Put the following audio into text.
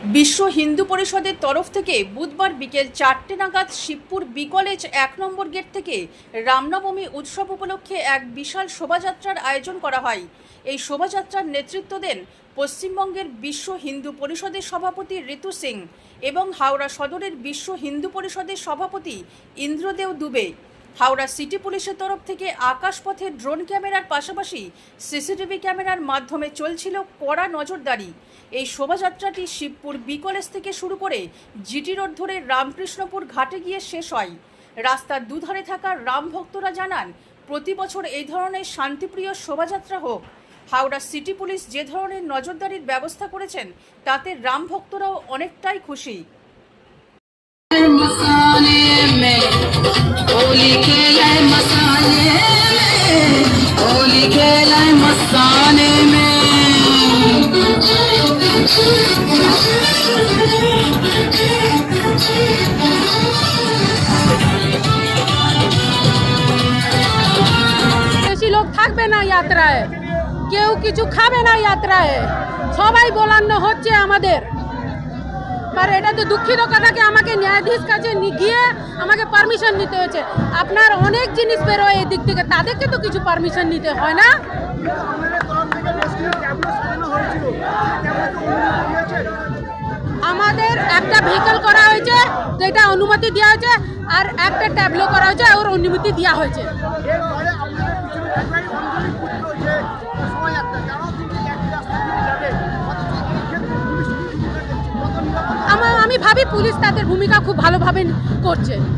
বিশ্ব হিন্দু পরিষদের তরফ থেকে বুধবার বিকেল 4টে নাগাদ শিবপুর বি কলেজ 1 নম্বর গেট থেকে রামনবমী উৎসব উপলক্ষে এক বিশাল শোভাযাত্রার আয়োজন করা হয়। এই শোভাযাত্রার নেতৃত্ব দেন পশ্চিমবঙ্গের বিশ্ব হিন্দু পরিষদের সভাপতি ঋতু সিং এবং হাওড়া সদরের বিশ্ব হিন্দু পরিষদের সভাপতি ইন্দ্রদেব দুবে। হাওড়া সিটি পুলিশের তরফ থেকে আকাশপথে ড্রোন ক্যামেরার পাশাপাশি সিসিটিভি ক্যামেরার মাধ্যমে চলছিল কড়া নজরদারি। এই শোভাযাত্রাটি শিবপুর বি কলেজ থেকে শুরু করে জিটি রোড ধরে রামকৃষ্ণপুর ঘাটে গিয়ে শেষ হয়। রাস্তার দুধারে থাকা রাম ভক্তরা জানান, প্রতি বছর এই ধরনের শান্তিপ্রিয় শোভাযাত্রা হোক। হাওড়া সিটি পুলিশ যে ধরনের নজরদারির ব্যবস্থা করেছেন তাতে রাম ভক্তরাও অনেকটাই খুশি। বেশি লোক থাকবে না যাত্রায়, কেউ কিছু খাবে না যাত্রায়, সবাই বলানো হচ্ছে আমাদের। আর এটা তো দুঃখিত কথাকে আমাকে ন্যায়াধীশ কাছে গিয়ে আমাকে পারমিশন নিতে হয়েছে। আপনার অনেক জিনিস বেরোয় এই দিক থেকে, তাদেরকে তো কিছু পারমিশন নিতে হয় না। আমাদের একটা ভেহিকল করা হয়েছে, যেটা অনুমতি দেওয়া হয়েছে, আর একটা ট্যাবলো করা হয়েছে, ওর অনুমতি দেওয়া হয়েছে। আমি ভাবি পুলিশ তাদের ভূমিকা খুব ভালোভাবে করছে।